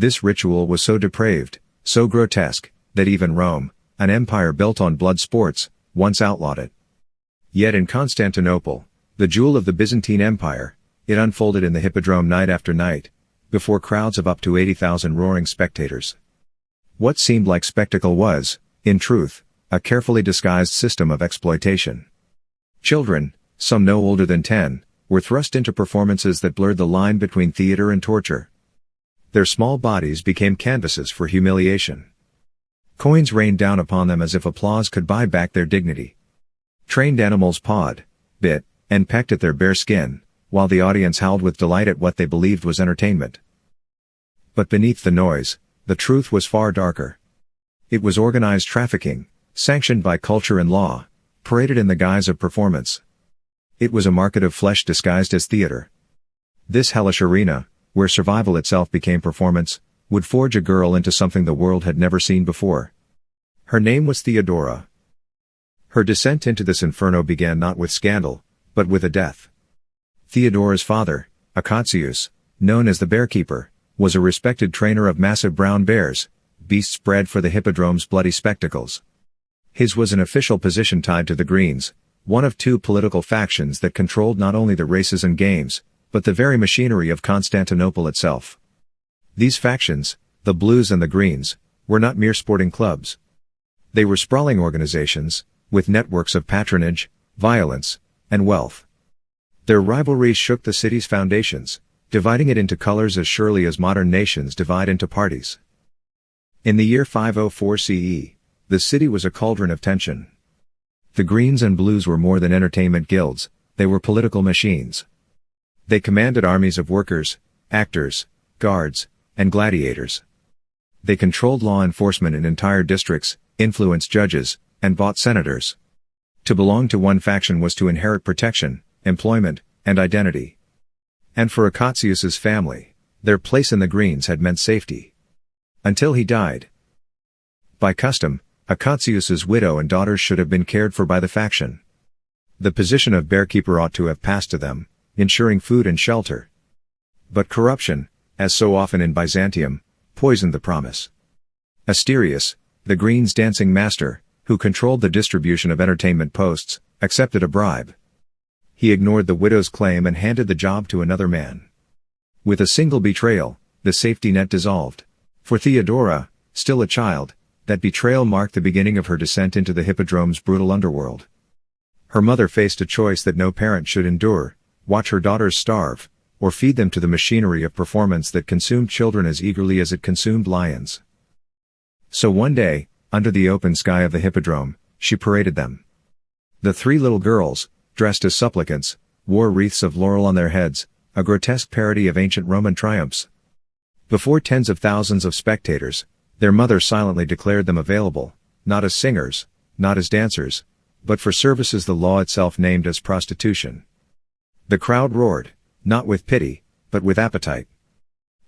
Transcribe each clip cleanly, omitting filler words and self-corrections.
This ritual was so depraved, so grotesque, that even Rome, an empire built on blood sports, once outlawed it. Yet in Constantinople, the jewel of the Byzantine Empire, it unfolded in the hippodrome night after night, before crowds of up to 80,000 roaring spectators. What seemed like spectacle was, in truth, a carefully disguised system of exploitation. Children, some no older than 10, were thrust into performances that blurred the line between theater and torture. Their small bodies became canvases for humiliation. Coins rained down upon them as if applause could buy back their dignity. Trained animals pawed, bit, and pecked at their bare skin, while the audience howled with delight at what they believed was entertainment. But beneath the noise, the truth was far darker. It was organized trafficking, sanctioned by culture and law, paraded in the guise of performance. It was a market of flesh disguised as theater. This hellish arena, where survival itself became performance, would forge a girl into something the world had never seen before. Her name was Theodora. Her descent into this inferno began not with scandal, but with a death. Theodora's father, Akatius, known as the Bearkeeper, was a respected trainer of massive brown bears, beasts bred for the hippodrome's bloody spectacles. His was an official position tied to the Greens, one of two political factions that controlled not only the races and games, but the very machinery of Constantinople itself. These factions, the Blues and the Greens, were not mere sporting clubs. They were sprawling organizations, with networks of patronage, violence, and wealth. Their rivalries shook the city's foundations, dividing it into colors as surely as modern nations divide into parties. In the year 504 CE, the city was a cauldron of tension. The Greens and Blues were more than entertainment guilds, they were political machines. They commanded armies of workers, actors, guards, and gladiators. They controlled law enforcement in entire districts, influenced judges, and bought senators. To belong to one faction was to inherit protection, employment, and identity. And for Akatius's family, their place in the Greens had meant safety. Until he died. By custom, Akatius's widow and daughters should have been cared for by the faction. The position of Bearkeeper ought to have passed to them, ensuring food and shelter. But corruption, as so often in Byzantium, poisoned the promise. Asterius, the Greens' dancing master, who controlled the distribution of entertainment posts, accepted a bribe. He ignored the widow's claim and handed the job to another man. With a single betrayal, the safety net dissolved. For Theodora, still a child, that betrayal marked the beginning of her descent into the hippodrome's brutal underworld. Her mother faced a choice that no parent should endure: watch her daughters starve, or feed them to the machinery of performance that consumed children as eagerly as it consumed lions. So one day, under the open sky of the hippodrome, she paraded them. The three little girls, dressed as supplicants, wore wreaths of laurel on their heads, a grotesque parody of ancient Roman triumphs. Before tens of thousands of spectators, their mother silently declared them available, not as singers, not as dancers, but for services the law itself named as prostitution. The crowd roared, not with pity, but with appetite.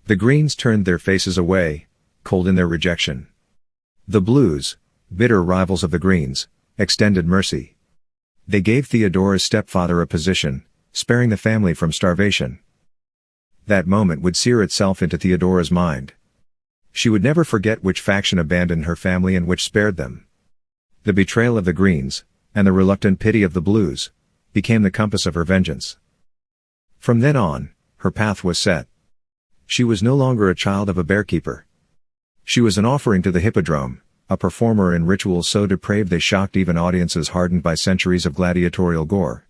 The Greens turned their faces away, cold in their rejection. The Blues, bitter rivals of the Greens, extended mercy. They gave Theodora's stepfather a position, sparing the family from starvation. That moment would sear itself into Theodora's mind. She would never forget which faction abandoned her family and which spared them. The betrayal of the Greens, and the reluctant pity of the Blues, became the compass of her vengeance. From then on, her path was set. She was no longer a child of a Bearkeeper. She was an offering to the hippodrome, a performer in rituals so depraved they shocked even audiences hardened by centuries of gladiatorial gore.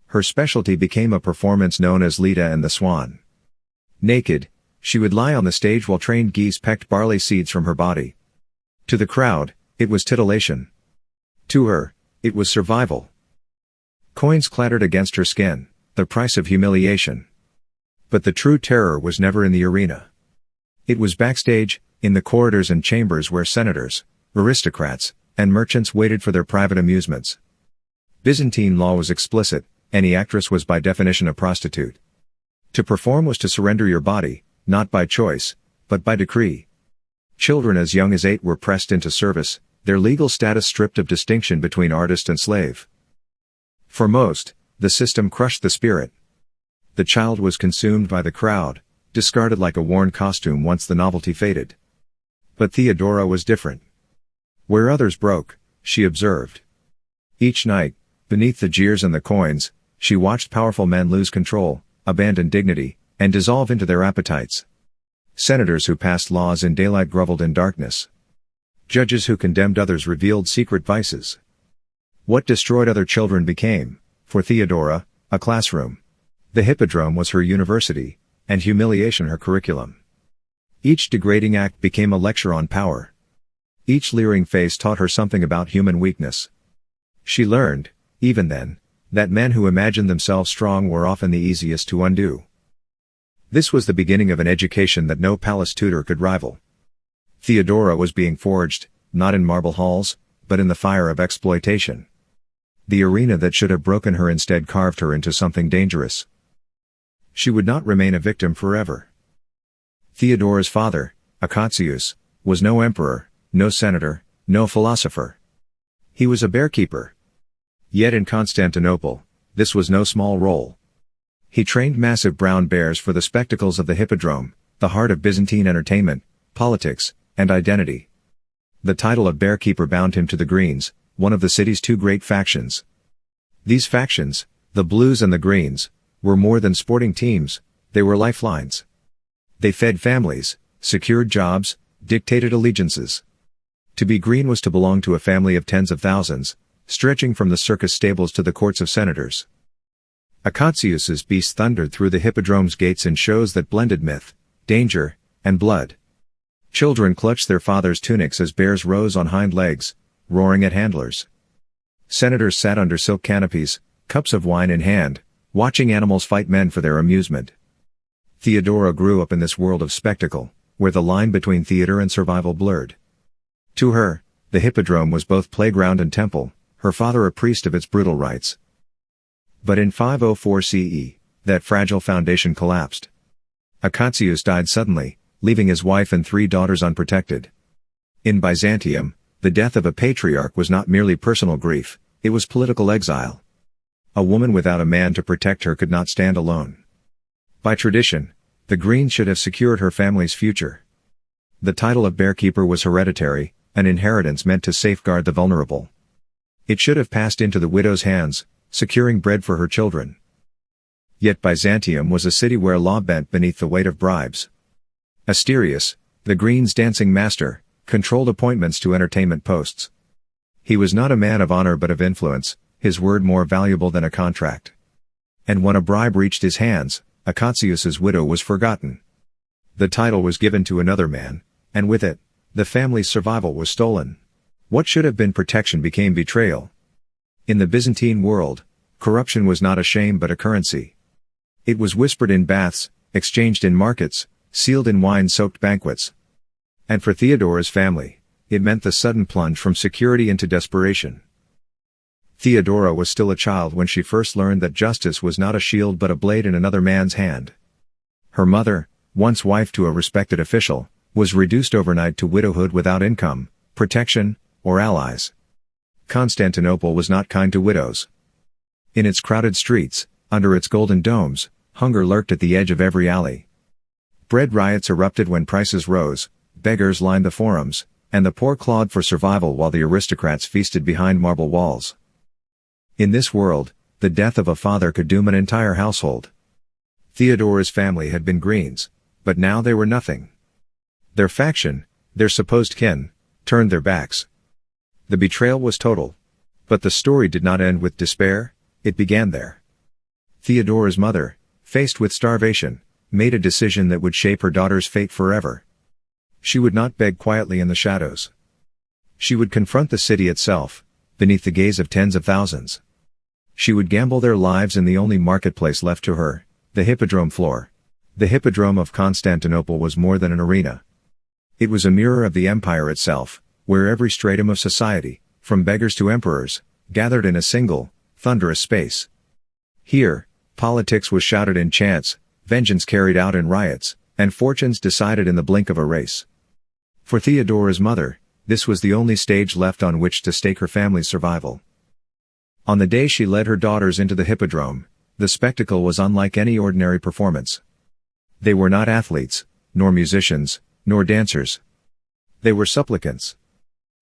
Her specialty became a performance known as Leda and the Swan. Naked, she would lie on the stage while trained geese pecked barley seeds from her body. To the crowd, it was titillation. To her, it was survival. Coins clattered against her skin, the price of humiliation. But the true terror was never in the arena. It was backstage, in the corridors and chambers where senators, aristocrats, and merchants waited for their private amusements. Byzantine law was explicit: any actress was by definition a prostitute. To perform was to surrender your body, not by choice, but by decree. Children as young as 8 were pressed into service, their legal status stripped of distinction between artist and slave. For most, the system crushed the spirit. The child was consumed by the crowd, discarded like a worn costume once the novelty faded. But Theodora was different. Where others broke, she observed. Each night, beneath the jeers and the coins, she watched powerful men lose control, abandon dignity, and dissolve into their appetites. Senators who passed laws in daylight grovelled in darkness. Judges who condemned others revealed secret vices. What destroyed other children became, for Theodora, a classroom. The hippodrome was her university, and humiliation her curriculum. Each degrading act became a lecture on power. Each leering face taught her something about human weakness. She learned, even then, that men who imagined themselves strong were often the easiest to undo. This was the beginning of an education that no palace tutor could rival. Theodora was being forged, not in marble halls, but in the fire of exploitation. The arena that should have broken her instead carved her into something dangerous. She would not remain a victim forever. Theodora's father, Acacius, was no emperor, no senator, no philosopher. He was a bearkeeper. Yet in Constantinople, this was no small role. He trained massive brown bears for the spectacles of the hippodrome, the heart of Byzantine entertainment, politics, and identity. The title of bearkeeper bound him to the Greens, one of the city's two great factions. These factions, the Blues and the Greens, were more than sporting teams, they were lifelines. They fed families, secured jobs, dictated allegiances. To be green was to belong to a family of tens of thousands, stretching from the circus stables to the courts of senators. Acacius's beast thundered through the hippodrome's gates in shows that blended myth, danger, and blood. Children clutched their fathers' tunics as bears rose on hind legs, roaring at handlers. Senators sat under silk canopies, cups of wine in hand, watching animals fight men for their amusement. Theodora grew up in this world of spectacle, where the line between theater and survival blurred. To her, the hippodrome was both playground and temple, her father a priest of its brutal rites. But in 504 CE, that fragile foundation collapsed. Acacius died suddenly, leaving his wife and 3 daughters unprotected. In Byzantium, the death of a patriarch was not merely personal grief, it was political exile. A woman without a man to protect her could not stand alone. By tradition, the Greens should have secured her family's future. The title of bearkeeper was hereditary, an inheritance meant to safeguard the vulnerable. It should have passed into the widow's hands, securing bread for her children. Yet Byzantium was a city where law bent beneath the weight of bribes. Asterius, the Greens' dancing master, controlled appointments to entertainment posts. He was not a man of honor but of influence, his word more valuable than a contract. And when a bribe reached his hands, Acacius's widow was forgotten. The title was given to another man, and with it, the family's survival was stolen. What should have been protection became betrayal. In the Byzantine world, corruption was not a shame but a currency. It was whispered in baths, exchanged in markets, sealed in wine-soaked banquets. And for Theodora's family, it meant the sudden plunge from security into desperation. Theodora was still a child when she first learned that justice was not a shield but a blade in another man's hand. Her mother, once wife to a respected official, was reduced overnight to widowhood without income, protection, or allies. Constantinople was not kind to widows. In its crowded streets, under its golden domes, hunger lurked at the edge of every alley. Bread riots erupted when prices rose, beggars lined the forums, and the poor clawed for survival while the aristocrats feasted behind marble walls. In this world, the death of a father could doom an entire household. Theodora's family had been Greens, but now they were nothing. Their faction, their supposed kin, turned their backs. The betrayal was total. But the story did not end with despair, it began there. Theodora's mother, faced with starvation, made a decision that would shape her daughter's fate forever. She would not beg quietly in the shadows. She would confront the city itself, beneath the gaze of tens of thousands. She would gamble their lives in the only marketplace left to her, the hippodrome floor. The hippodrome of Constantinople was more than an arena. It was a mirror of the empire itself, where every stratum of society, from beggars to emperors, gathered in a single, thunderous space. Here, politics was shouted in chants, vengeance carried out in riots, and fortunes decided in the blink of a race. For Theodora's mother, this was the only stage left on which to stake her family's survival. On the day she led her daughters into the hippodrome, the spectacle was unlike any ordinary performance. They were not athletes, nor musicians, nor dancers. They were supplicants.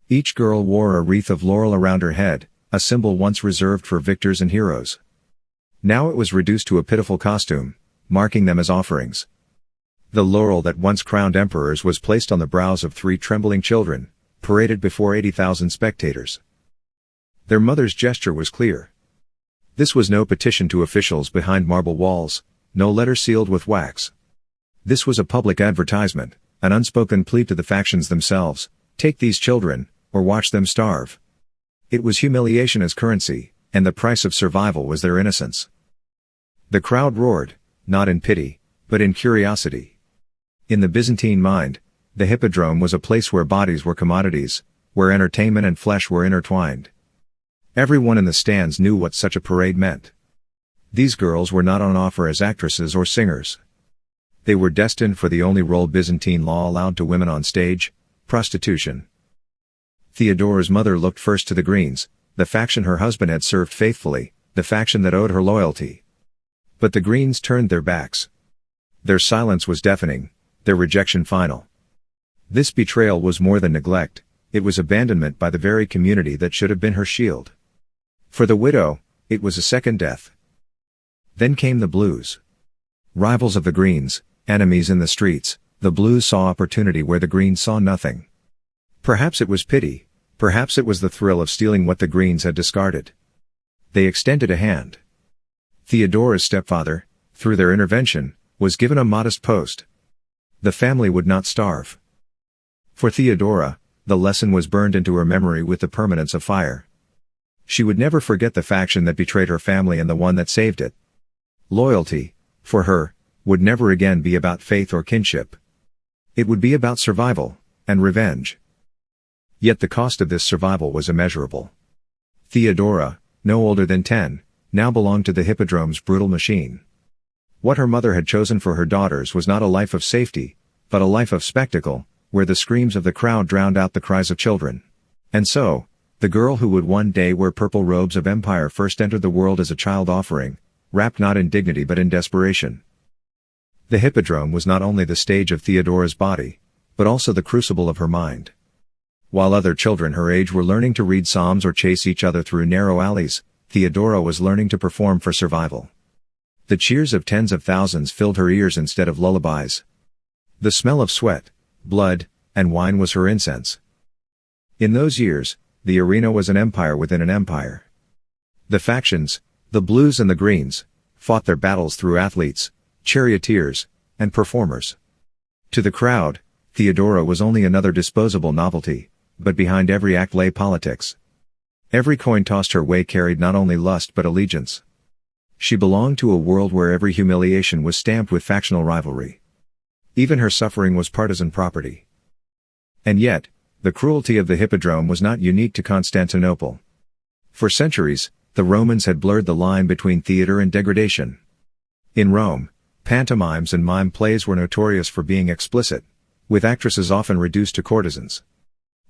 Each girl wore a wreath of laurel around her head, a symbol once reserved for victors and heroes. Now it was reduced to a pitiful costume, marking them as offerings. The laurel that once crowned emperors was placed on the brows of 3 trembling children, paraded before 80,000 spectators. Their mother's gesture was clear. This was no petition to officials behind marble walls, no letter sealed with wax. This was a public advertisement, an unspoken plea to the factions themselves: take these children, or watch them starve. It was humiliation as currency, and the price of survival was their innocence. The crowd roared, not in pity, but in curiosity. In the Byzantine mind, the hippodrome was a place where bodies were commodities, where entertainment and flesh were intertwined. Everyone in the stands knew what such a parade meant. These girls were not on offer as actresses or singers. They were destined for the only role Byzantine law allowed to women on stage: prostitution. Theodora's mother looked first to the Greens, the faction her husband had served faithfully, the faction that owed her loyalty. But the Greens turned their backs. Their silence was deafening, their rejection final. This betrayal was more than neglect, it was abandonment by the very community that should have been her shield. For the widow, it was a second death. Then came the Blues. Rivals of the Greens, enemies in the streets, the Blues saw opportunity where the Greens saw nothing. Perhaps it was pity, perhaps it was the thrill of stealing what the Greens had discarded. They extended a hand. Theodora's stepfather, through their intervention, was given a modest post. The family would not starve. For Theodora, the lesson was burned into her memory with the permanence of fire. She would never forget the faction that betrayed her family and the one that saved it. Loyalty, for her, would never again be about faith or kinship. It would be about survival, and revenge. Yet the cost of this survival was immeasurable. Theodora, no older than 10, now belonged to the hippodrome's brutal machine. What her mother had chosen for her daughters was not a life of safety, but a life of spectacle, where the screams of the crowd drowned out the cries of children. And so, the girl who would one day wear purple robes of empire first entered the world as a child offering, wrapped not in dignity but in desperation. The hippodrome was not only the stage of Theodora's body, but also the crucible of her mind. While other children her age were learning to read psalms or chase each other through narrow alleys, Theodora was learning to perform for survival. The cheers of tens of thousands filled her ears instead of lullabies. The smell of sweat, blood, and wine was her incense. In those years, the arena was an empire within an empire. The factions, the Blues and the Greens, fought their battles through athletes, charioteers, and performers. To the crowd, Theodora was only another disposable novelty, but behind every act lay politics. Every coin tossed her way carried not only lust but allegiance. She belonged to a world where every humiliation was stamped with factional rivalry. Even her suffering was partisan property. And yet, the cruelty of the hippodrome was not unique to Constantinople. For centuries, the Romans had blurred the line between theater and degradation. In Rome, pantomimes and mime plays were notorious for being explicit, with actresses often reduced to courtesans.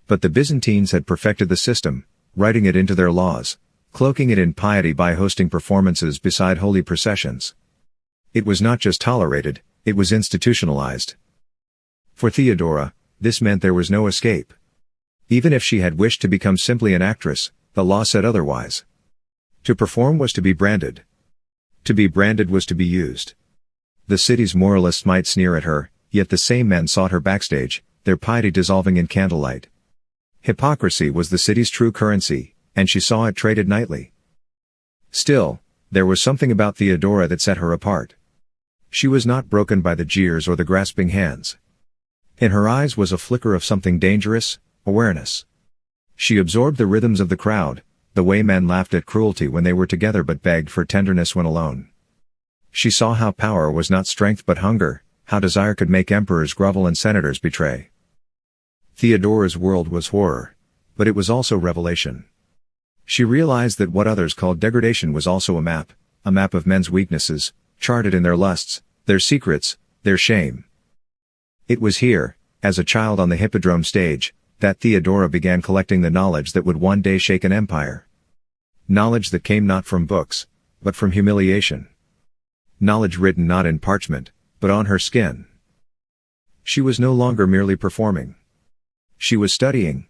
But the Byzantines had perfected the system, writing it into their laws, cloaking it in piety by hosting performances beside holy processions. It was not just tolerated, it was institutionalized. For Theodora, this meant there was no escape. Even if she had wished to become simply an actress, the law said otherwise. To perform was to be branded. To be branded was to be used. The city's moralists might sneer at her, yet the same men sought her backstage, their piety dissolving in candlelight. Hypocrisy was the city's true currency, and she saw it traded nightly. Still, there was something about Theodora that set her apart. She was not broken by the jeers or the grasping hands. In her eyes was a flicker of something dangerous, awareness. She absorbed the rhythms of the crowd, the way men laughed at cruelty when they were together but begged for tenderness when alone. She saw how power was not strength but hunger, how desire could make emperors grovel and senators betray. Theodora's world was horror, but it was also revelation. She realized that what others called degradation was also a map of men's weaknesses, charted in their lusts, their secrets, their shame. It was here, as a child on the hippodrome stage, that Theodora began collecting the knowledge that would one day shake an empire. Knowledge that came not from books, but from humiliation. Knowledge written not in parchment, but on her skin. She was no longer merely performing. She was studying.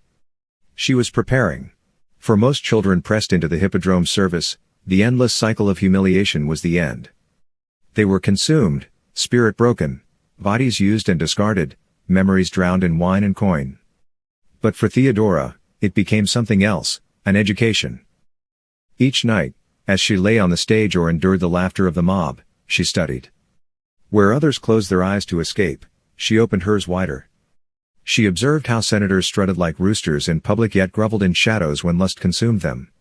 She was preparing. For most children pressed into the hippodrome's service, the endless cycle of humiliation was the end. They were consumed, spirit broken, bodies used and discarded, memories drowned in wine and coin. But for Theodora, it became something else, an education. Each night, as she lay on the stage or endured the laughter of the mob, she studied. Where others closed their eyes to escape, she opened hers wider. She observed how senators strutted like roosters in public yet groveled in shadows when lust consumed them.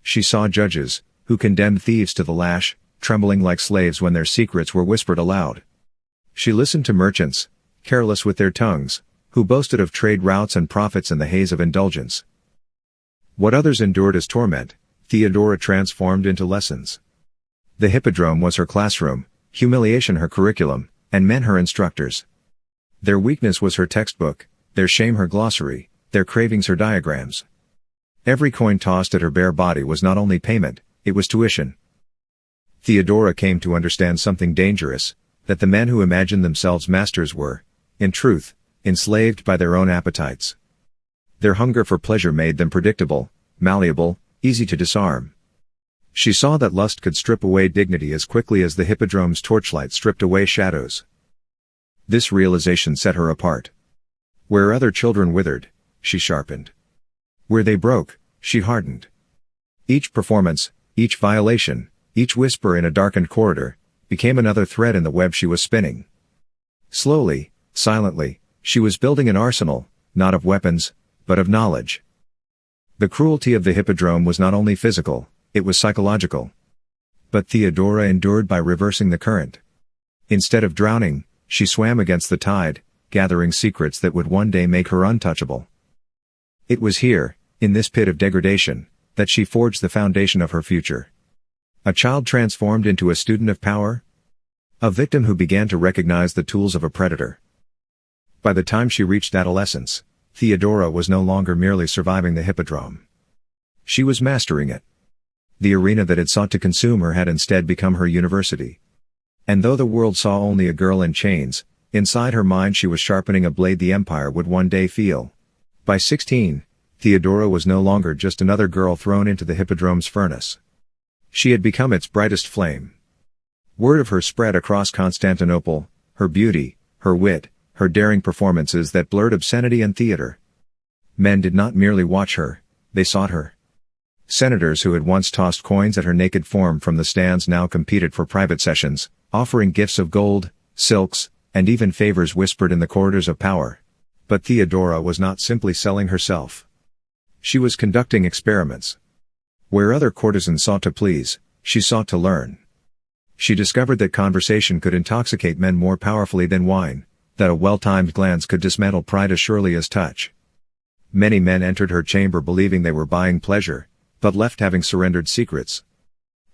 She saw judges, who condemned thieves to the lash, trembling like slaves when their secrets were whispered aloud. She listened to merchants, careless with their tongues, who boasted of trade routes and profits in the haze of indulgence. What others endured as torment, Theodora transformed into lessons. The hippodrome was her classroom, humiliation her curriculum, and men her instructors. Their weakness was her textbook, their shame her glossary, their cravings her diagrams. Every coin tossed at her bare body was not only payment, it was tuition. Theodora came to understand something dangerous, that the men who imagined themselves masters were, in truth, enslaved by their own appetites. Their hunger for pleasure made them predictable, malleable, easy to disarm. She saw that lust could strip away dignity as quickly as the hippodrome's torchlight stripped away shadows. This realization set her apart. Where other children withered, she sharpened. Where they broke, she hardened. Each performance, each violation, each whisper in a darkened corridor, became another thread in the web she was spinning. Slowly, silently, she was building an arsenal, not of weapons, but of knowledge. The cruelty of the hippodrome was not only physical, it was psychological. But Theodora endured by reversing the current. Instead of drowning, she swam against the tide, gathering secrets that would one day make her untouchable. It was here, in this pit of degradation, that she forged the foundation of her future. A child transformed into a student of power? A victim who began to recognize the tools of a predator. By the time she reached adolescence, Theodora was no longer merely surviving the hippodrome. She was mastering it. The arena that had sought to consume her had instead become her university. And though the world saw only a girl in chains, inside her mind she was sharpening a blade the empire would one day feel. By 16, Theodora was no longer just another girl thrown into the hippodrome's furnace. She had become its brightest flame. Word of her spread across Constantinople, her beauty, her wit, her daring performances that blurred obscenity and theater. Men did not merely watch her, they sought her. Senators who had once tossed coins at her naked form from the stands now competed for private sessions, offering gifts of gold, silks, and even favors whispered in the corridors of power. But Theodora was not simply selling herself. She was conducting experiments. Where other courtesans sought to please, she sought to learn. She discovered that conversation could intoxicate men more powerfully than wine, that a well-timed glance could dismantle pride as surely as touch. Many men entered her chamber believing they were buying pleasure, but left having surrendered secrets.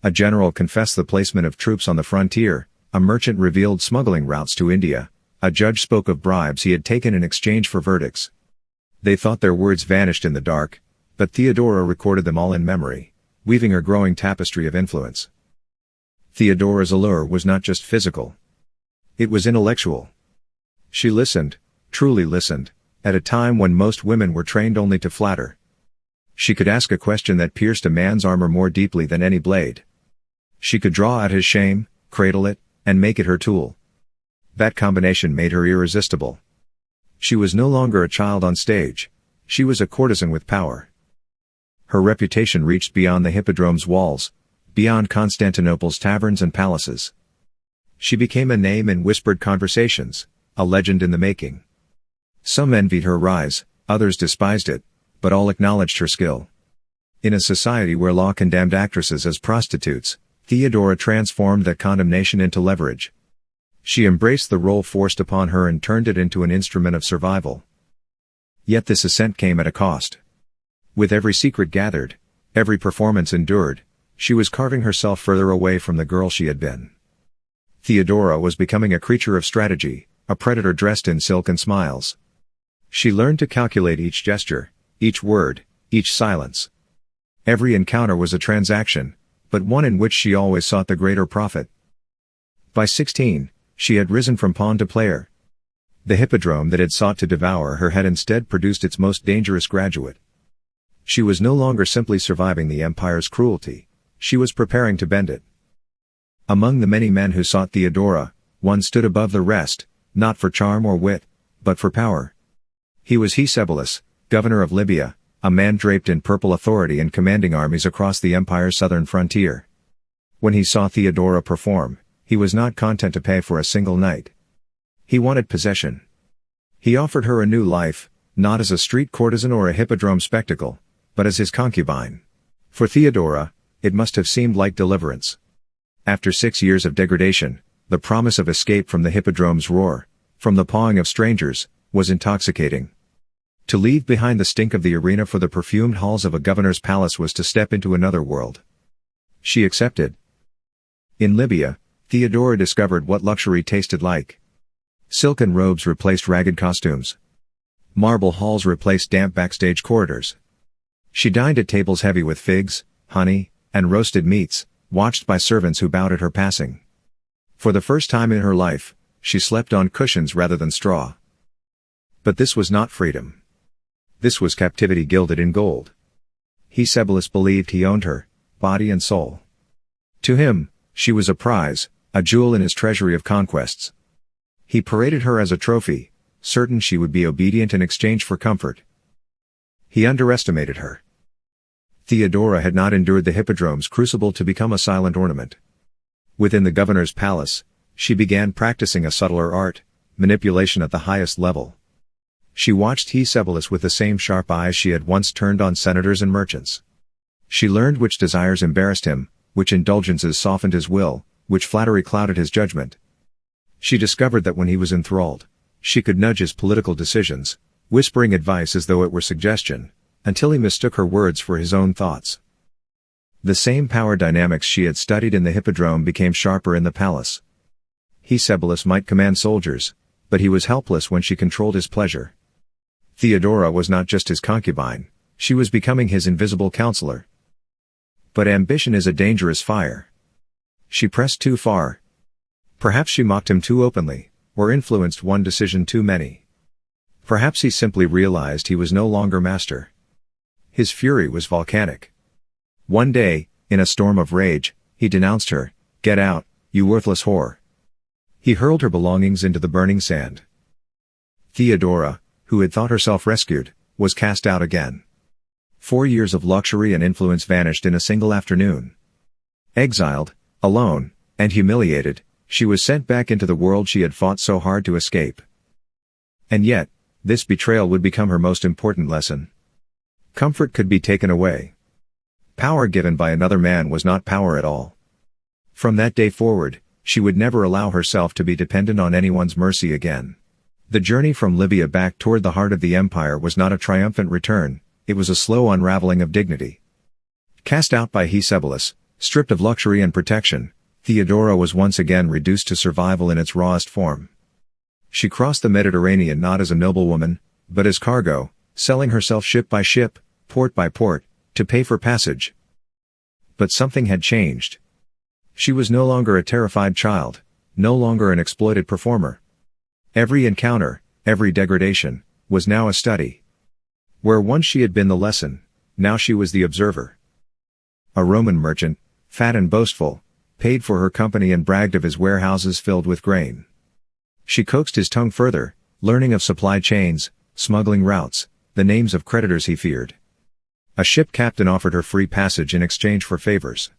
A general confessed the placement of troops on the frontier, a merchant revealed smuggling routes to India, a judge spoke of bribes he had taken in exchange for verdicts. They thought their words vanished in the dark, but Theodora recorded them all in memory, weaving her growing tapestry of influence. Theodora's allure was not just physical. It was intellectual. She listened, truly listened, at a time when most women were trained only to flatter. She could ask a question that pierced a man's armor more deeply than any blade. She could draw out his shame, cradle it, and make it her tool. That combination made her irresistible. She was no longer a child on stage, she was a courtesan with power. Her reputation reached beyond the hippodrome's walls, beyond Constantinople's taverns and palaces. She became a name in whispered conversations, a legend in the making. Some envied her rise, others despised it, but all acknowledged her skill. In a society where law condemned actresses as prostitutes, Theodora transformed that condemnation into leverage. She embraced the role forced upon her and turned it into an instrument of survival. Yet this ascent came at a cost. With every secret gathered, every performance endured, she was carving herself further away from the girl she had been. Theodora was becoming a creature of strategy, a predator dressed in silk and smiles. She learned to calculate each gesture, each word, each silence. Every encounter was a transaction, but one in which she always sought the greater profit. By 16, She had risen from pawn to player. The hippodrome that had sought to devour her had instead produced its most dangerous graduate. She was no longer simply surviving the empire's cruelty, she was preparing to bend it. Among the many men who sought Theodora, one stood above the rest, not for charm or wit, but for power. He was Hecebulus, governor of Libya, a man draped in purple authority and commanding armies across the empire's southern frontier. When he saw Theodora perform, he was not content to pay for a single night. He wanted possession. He offered her a new life, not as a street courtesan or a hippodrome spectacle, but as his concubine. For Theodora, it must have seemed like deliverance. After 6 years of degradation, the promise of escape from the hippodrome's roar, from the pawing of strangers, was intoxicating. To leave behind the stink of the arena for the perfumed halls of a governor's palace was to step into another world. She accepted. In Libya, Theodora discovered what luxury tasted like. Silken robes replaced ragged costumes. Marble halls replaced damp backstage corridors. She dined at tables heavy with figs, honey, and roasted meats, watched by servants who bowed at her passing. For the first time in her life, she slept on cushions rather than straw. But this was not freedom. This was captivity gilded in gold. Hecebulus believed he owned her, body and soul. To him, she was a prize, a jewel in his treasury of conquests. He paraded her as a trophy, certain she would be obedient in exchange for comfort. He underestimated her. Theodora had not endured the hippodrome's crucible to become a silent ornament. Within the governor's palace, she began practicing a subtler art, manipulation at the highest level. She watched Hecebulus with the same sharp eyes she had once turned on senators and merchants. She learned which desires embarrassed him, which indulgences softened his will, which flattery clouded his judgment. She discovered that when he was enthralled, she could nudge his political decisions, whispering advice as though it were suggestion, until he mistook her words for his own thoughts. The same power dynamics she had studied in the hippodrome became sharper in the palace. Hecebulus might command soldiers, but he was helpless when she controlled his pleasure. Theodora was not just his concubine, she was becoming his invisible counselor. But ambition is a dangerous fire. She pressed too far. Perhaps she mocked him too openly, or influenced one decision too many. Perhaps he simply realized he was no longer master. His fury was volcanic. One day, in a storm of rage, he denounced her, "Get out, you worthless whore." He hurled her belongings into the burning sand. Theodora, who had thought herself rescued, was cast out again. 4 years of luxury and influence vanished in a single afternoon. Exiled, alone, and humiliated, she was sent back into the world she had fought so hard to escape. And yet, this betrayal would become her most important lesson. Comfort could be taken away. Power given by another man was not power at all. From that day forward, she would never allow herself to be dependent on anyone's mercy again. The journey from Libya back toward the heart of the empire was not a triumphant return, it was a slow unraveling of dignity. Cast out by Hecebulus, stripped of luxury and protection, Theodora was once again reduced to survival in its rawest form. She crossed the Mediterranean not as a noblewoman, but as cargo, selling herself ship by ship, port by port, to pay for passage. But something had changed. She was no longer a terrified child, no longer an exploited performer. Every encounter, every degradation, was now a study. Where once she had been the lesson, now she was the observer. A Roman merchant, fat and boastful, paid for her company and bragged of his warehouses filled with grain. She coaxed his tongue further, learning of supply chains, smuggling routes, the names of creditors he feared. A ship captain offered her free passage in exchange for favors.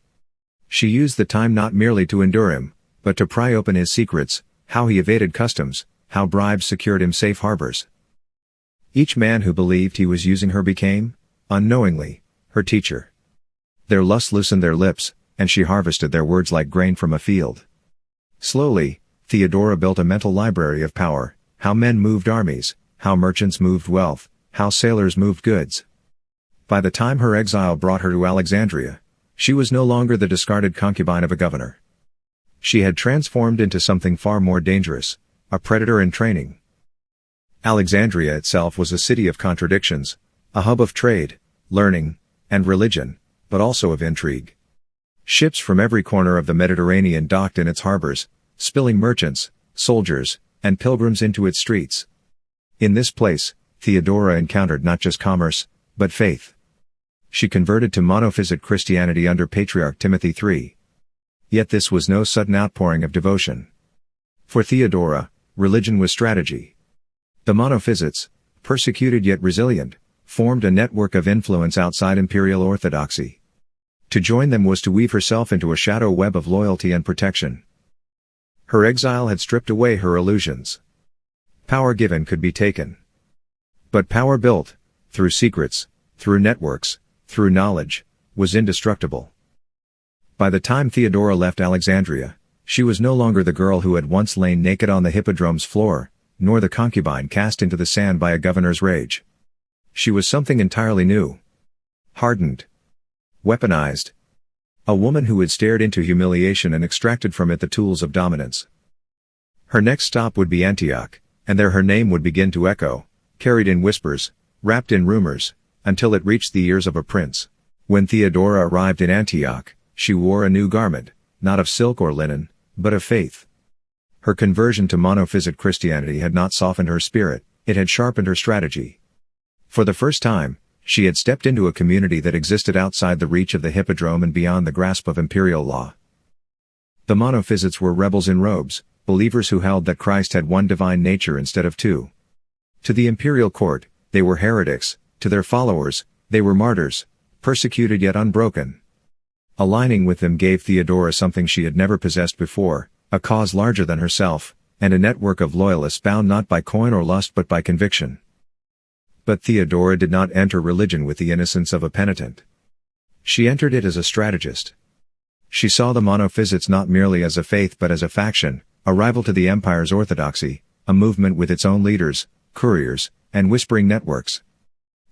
She used the time not merely to endure him, but to pry open his secrets, how he evaded customs, how bribes secured him safe harbors. Each man who believed he was using her became, unknowingly, her teacher. Their lust loosened their lips, and she harvested their words like grain from a field. Slowly, Theodora built a mental library of power, how men moved armies, how merchants moved wealth, how sailors moved goods. By the time her exile brought her to Alexandria, she was no longer the discarded concubine of a governor. She had transformed into something far more dangerous, a predator in training. Alexandria itself was a city of contradictions, a hub of trade, learning, and religion, but also of intrigue. Ships from every corner of the Mediterranean docked in its harbors, spilling merchants, soldiers, and pilgrims into its streets. In this place, Theodora encountered not just commerce, but faith. She converted to monophysite Christianity under Patriarch Timothy III. Yet this was no sudden outpouring of devotion. For Theodora, religion was strategy. The monophysites, persecuted yet resilient, formed a network of influence outside imperial orthodoxy. To join them was to weave herself into a shadow web of loyalty and protection. Her exile had stripped away her illusions. Power given could be taken. But power built, through secrets, through networks, through knowledge, was indestructible. By the time Theodora left Alexandria, she was no longer the girl who had once lain naked on the hippodrome's floor, nor the concubine cast into the sand by a governor's rage. She was something entirely new. Hardened. Weaponized. A woman who had stared into humiliation and extracted from it the tools of dominance. Her next stop would be Antioch, and there her name would begin to echo, carried in whispers, wrapped in rumors, until it reached the ears of a prince. When Theodora arrived in Antioch, she wore a new garment, not of silk or linen, but of faith. Her conversion to monophysite Christianity had not softened her spirit, it had sharpened her strategy. For the first time, she had stepped into a community that existed outside the reach of the hippodrome and beyond the grasp of imperial law. The monophysites were rebels in robes, believers who held that Christ had one divine nature instead of two. To the imperial court, they were heretics, to their followers, they were martyrs, persecuted yet unbroken. Aligning with them gave Theodora something she had never possessed before, a cause larger than herself, and a network of loyalists bound not by coin or lust but by conviction. But Theodora did not enter religion with the innocence of a penitent. She entered it as a strategist. She saw the monophysites not merely as a faith but as a faction, a rival to the empire's orthodoxy, a movement with its own leaders, couriers, and whispering networks.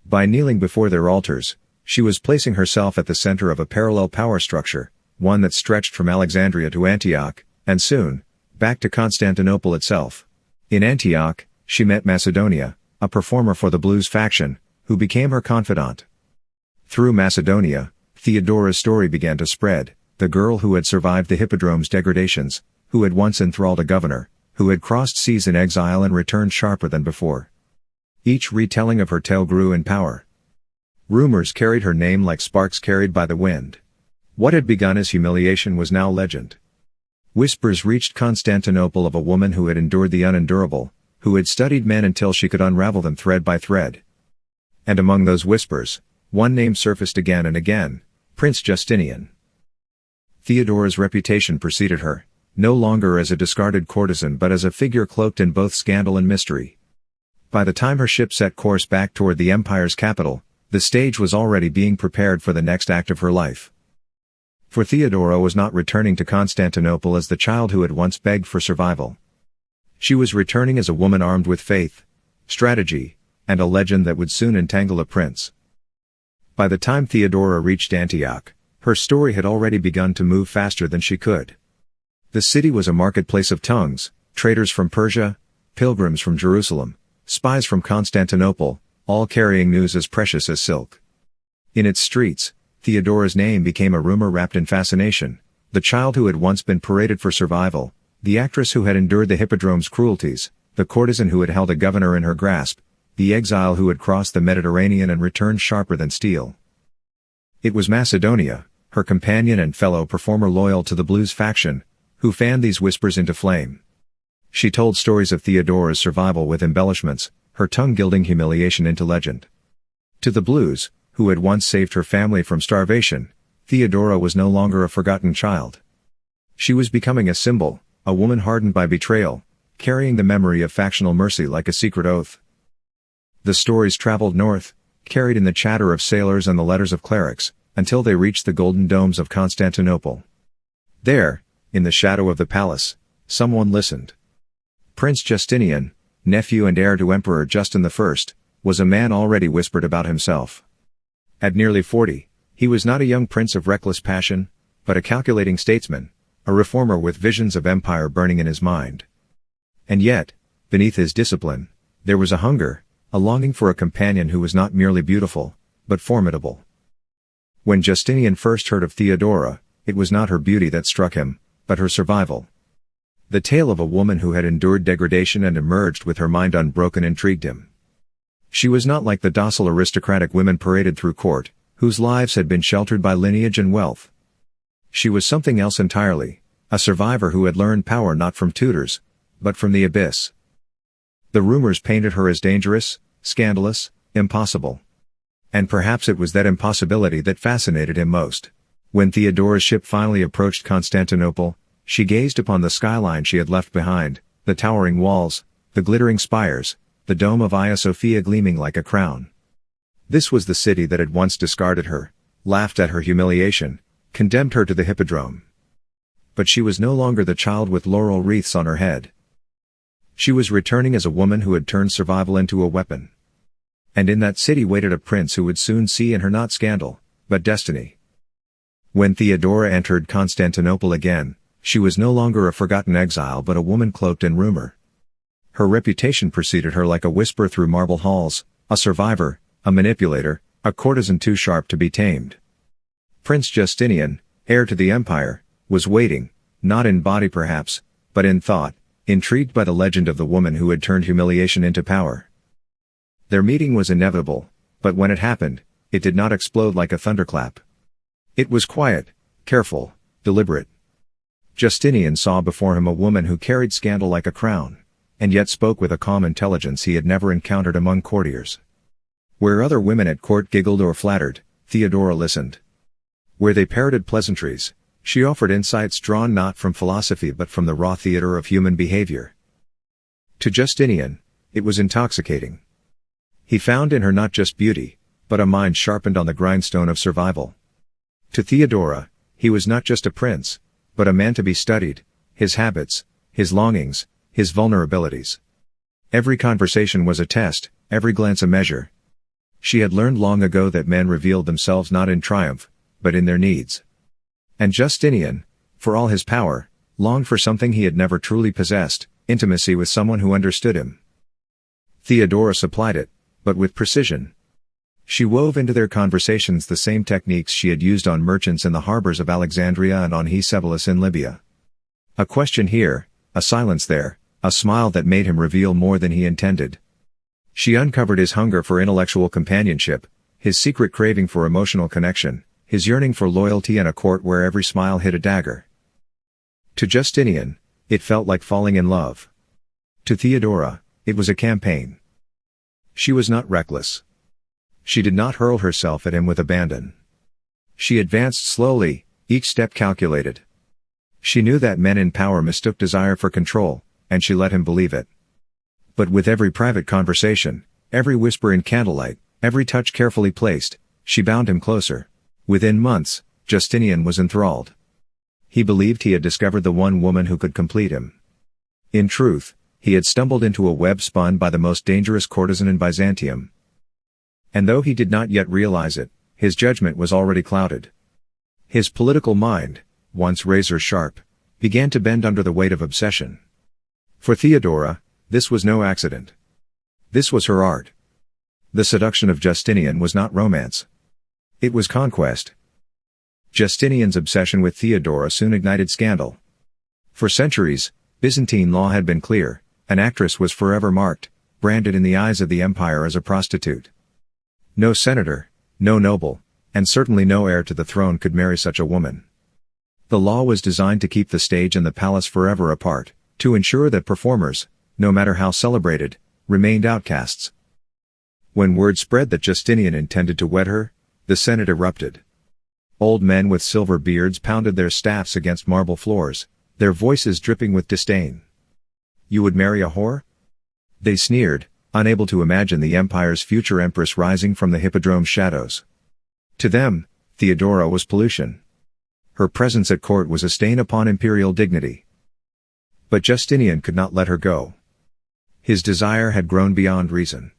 By kneeling before their altars, she was placing herself at the center of a parallel power structure, one that stretched from Alexandria to Antioch, and soon, back to Constantinople itself. In Antioch, she met Macedonia, a performer for the blues faction, who became her confidant. Through Macedonia, Theodora's story began to spread, the girl who had survived the hippodrome's degradations, who had once enthralled a governor, who had crossed seas in exile and returned sharper than before. Each retelling of her tale grew in power. Rumors carried her name like sparks carried by the wind. What had begun as humiliation was now legend. Whispers reached Constantinople of a woman who had endured the unendurable, who had studied men until she could unravel them thread by thread. And among those whispers, one name surfaced again and again, Prince Justinian. Theodora's reputation preceded her, no longer as a discarded courtesan but as a figure cloaked in both scandal and mystery. By the time her ship set course back toward the empire's capital, the stage was already being prepared for the next act of her life. For Theodora was not returning to Constantinople as the child who had once begged for survival. She was returning as a woman armed with faith, strategy, and a legend that would soon entangle a prince. By the time Theodora reached Antioch, her story had already begun to move faster than she could. The city was a marketplace of tongues, traders from Persia, pilgrims from Jerusalem, spies from Constantinople, all carrying news as precious as silk. In its streets, Theodora's name became a rumor wrapped in fascination, the child who had once been paraded for survival, the actress who had endured the hippodrome's cruelties, the courtesan who had held a governor in her grasp, the exile who had crossed the Mediterranean and returned sharper than steel. It was Macedonia, her companion and fellow performer loyal to the blues faction, who fanned these whispers into flame. She told stories of Theodora's survival with embellishments, her tongue gilding humiliation into legend. To the blues, who had once saved her family from starvation, Theodora was no longer a forgotten child. She was becoming a symbol, a woman hardened by betrayal, carrying the memory of factional mercy like a secret oath. The stories traveled north, carried in the chatter of sailors and the letters of clerics, until they reached the golden domes of Constantinople. There, in the shadow of the palace, someone listened. Prince Justinian, nephew and heir to Emperor Justin I, was a man already whispered about himself. At nearly 40, he was not a young prince of reckless passion, but a calculating statesman, a reformer with visions of empire burning in his mind. And yet, beneath his discipline, there was a hunger, a longing for a companion who was not merely beautiful, but formidable. When Justinian first heard of Theodora, it was not her beauty that struck him, but her survival. The tale of a woman who had endured degradation and emerged with her mind unbroken intrigued him. She was not like the docile aristocratic women paraded through court, whose lives had been sheltered by lineage and wealth. She was something else entirely, a survivor who had learned power not from tutors, but from the abyss. The rumors painted her as dangerous, scandalous, impossible. And perhaps it was that impossibility that fascinated him most. When Theodora's ship finally approached Constantinople, she gazed upon the skyline she had left behind, the towering walls, the glittering spires, the dome of Hagia Sophia gleaming like a crown. This was the city that had once discarded her, laughed at her humiliation, condemned her to the hippodrome. But she was no longer the child with laurel wreaths on her head. She was returning as a woman who had turned survival into a weapon. And in that city waited a prince who would soon see in her not scandal, but destiny. When Theodora entered Constantinople again, she was no longer a forgotten exile but a woman cloaked in rumor. Her reputation preceded her like a whisper through marble halls, a survivor, a manipulator, a courtesan too sharp to be tamed. Prince Justinian, heir to the empire, was waiting, not in body perhaps, but in thought, intrigued by the legend of the woman who had turned humiliation into power. Their meeting was inevitable, but when it happened, it did not explode like a thunderclap. It was quiet, careful, deliberate. Justinian saw before him a woman who carried scandal like a crown, and yet spoke with a calm intelligence he had never encountered among courtiers. Where other women at court giggled or flattered, Theodora listened. Where they parroted pleasantries, she offered insights drawn not from philosophy but from the raw theater of human behavior. To Justinian, it was intoxicating. He found in her not just beauty, but a mind sharpened on the grindstone of survival. To Theodora, he was not just a prince, but a man to be studied, his habits, his longings, his vulnerabilities. Every conversation was a test, every glance a measure. She had learned long ago that men revealed themselves not in triumph, but in their needs. And Justinian, for all his power, longed for something he had never truly possessed, intimacy with someone who understood him. Theodora supplied it, but with precision. She wove into their conversations the same techniques she had used on merchants in the harbors of Alexandria and on Hecebolus in Libya. A question here, a silence there, a smile that made him reveal more than he intended. She uncovered his hunger for intellectual companionship, his secret craving for emotional connection, his yearning for loyalty and a court where every smile hit a dagger. To Justinian, it felt like falling in love. To Theodora, it was a campaign. She was not reckless. She did not hurl herself at him with abandon. She advanced slowly, each step calculated. She knew that men in power mistook desire for control, and she let him believe it. But with every private conversation, every whisper in candlelight, every touch carefully placed, she bound him closer. Within months, Justinian was enthralled. He believed he had discovered the one woman who could complete him. In truth, he had stumbled into a web spun by the most dangerous courtesan in Byzantium. And though he did not yet realize it, his judgment was already clouded. His political mind, once razor-sharp, began to bend under the weight of obsession. For Theodora, this was no accident. This was her art. The seduction of Justinian was not romance. It was conquest. Justinian's obsession with Theodora soon ignited scandal. For centuries, Byzantine law had been clear: an actress was forever marked, branded in the eyes of the empire as a prostitute. No senator, no noble, and certainly no heir to the throne could marry such a woman. The law was designed to keep the stage and the palace forever apart, to ensure that performers, no matter how celebrated, remained outcasts. When word spread that Justinian intended to wed her, the Senate erupted. Old men with silver beards pounded their staffs against marble floors, their voices dripping with disdain. "You would marry a whore?" they sneered, unable to imagine the empire's future empress rising from the hippodrome's shadows. To them, Theodora was pollution. Her presence at court was a stain upon imperial dignity. But Justinian could not let her go. His desire had grown beyond reason.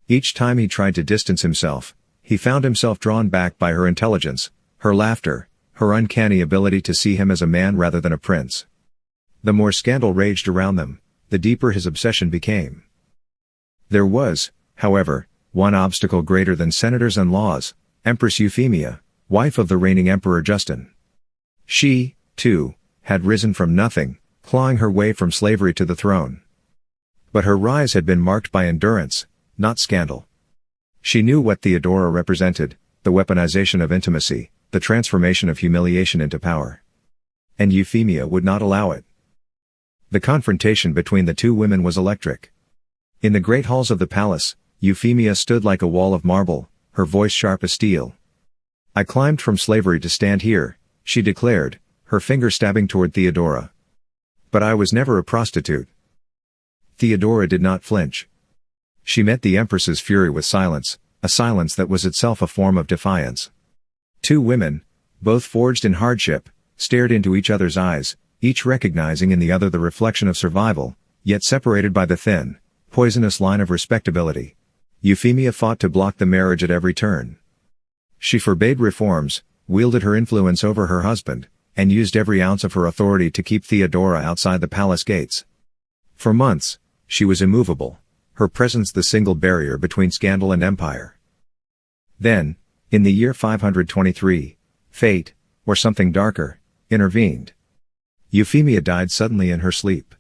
Each time he tried to distance himself, he found himself drawn back by her intelligence, her laughter, her uncanny ability to see him as a man rather than a prince. The more scandal raged around them, the deeper his obsession became. There was, however, one obstacle greater than senators and laws: Empress Euphemia, wife of the reigning Emperor Justin. She, too, had risen from nothing, clawing her way from slavery to the throne. But her rise had been marked by endurance, not scandal. She knew what Theodora represented, the weaponization of intimacy, the transformation of humiliation into power. And Euphemia would not allow it. The confrontation between the two women was electric. In the great halls of the palace, Euphemia stood like a wall of marble, her voice sharp as steel. "I climbed from slavery to stand here," she declared, her finger stabbing toward Theodora. "But I was never a prostitute." Theodora did not flinch. She met the Empress's fury with silence, a silence that was itself a form of defiance. Two women, both forged in hardship, stared into each other's eyes, each recognizing in the other the reflection of survival, yet separated by the thin, poisonous line of respectability. Euphemia fought to block the marriage at every turn. She forbade reforms, wielded her influence over her husband, and used every ounce of her authority to keep Theodora outside the palace gates. For months, she was immovable, her presence the single barrier between scandal and empire. Then, in the year 523, fate, or something darker, intervened. Euphemia died suddenly in her sleep.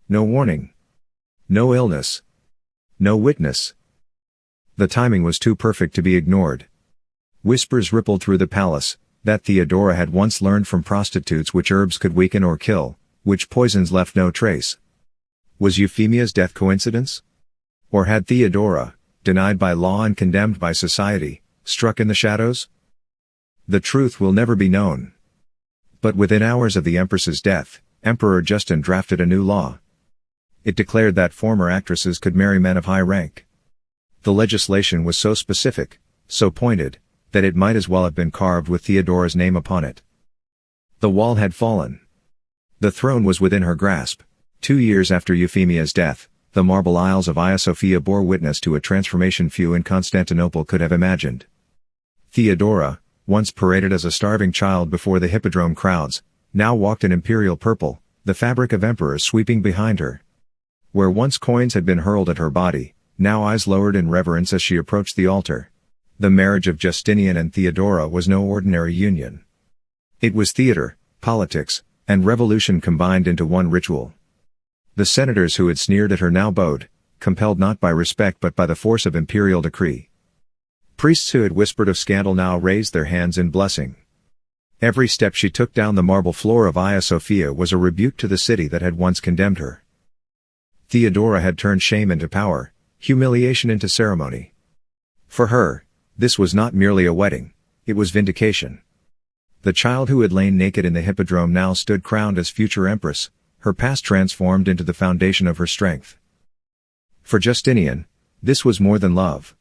No warning. No illness. No witness. The timing was too perfect to be ignored. Whispers rippled through the palace, that Theodora had once learned from prostitutes which herbs could weaken or kill, which poisons left no trace. Was Euphemia's death coincidence? Or had Theodora, denied by law and condemned by society, struck in the shadows? The truth will never be known. But within hours of the Empress's death, Emperor Justinian drafted a new law. It declared that former actresses could marry men of high rank. The legislation was so specific, so pointed, that it might as well have been carved with Theodora's name upon it. The wall had fallen. The throne was within her grasp. 2 years after Euphemia's death, the marble aisles of Hagia Sophia bore witness to a transformation few in Constantinople could have imagined. Theodora, once paraded as a starving child before the hippodrome crowds, now walked in imperial purple, the fabric of emperors sweeping behind her. Where once coins had been hurled at her body, now eyes lowered in reverence as she approached the altar. The marriage of Justinian and Theodora was no ordinary union. It was theater, politics, and revolution combined into one ritual. The senators who had sneered at her now bowed, compelled not by respect but by the force of imperial decree. Priests who had whispered of scandal now raised their hands in blessing. Every step she took down the marble floor of Hagia Sophia was a rebuke to the city that had once condemned her. Theodora had turned shame into power, humiliation into ceremony. For her, this was not merely a wedding, it was vindication. The child who had lain naked in the hippodrome now stood crowned as future empress, her past transformed into the foundation of her strength. For Justinian, this was more than love.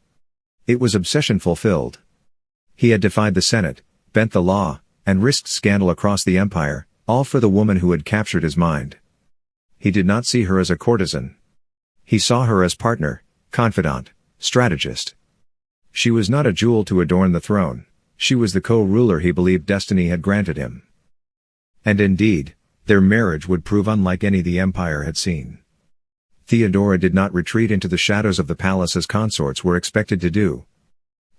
It was obsession fulfilled. He had defied the Senate, bent the law, and risked scandal across the empire, all for the woman who had captured his mind. He did not see her as a courtesan. He saw her as partner, confidant, strategist. She was not a jewel to adorn the throne, she was the co-ruler he believed destiny had granted him. And indeed, their marriage would prove unlike any the empire had seen. Theodora did not retreat into the shadows of the palace as consorts were expected to do.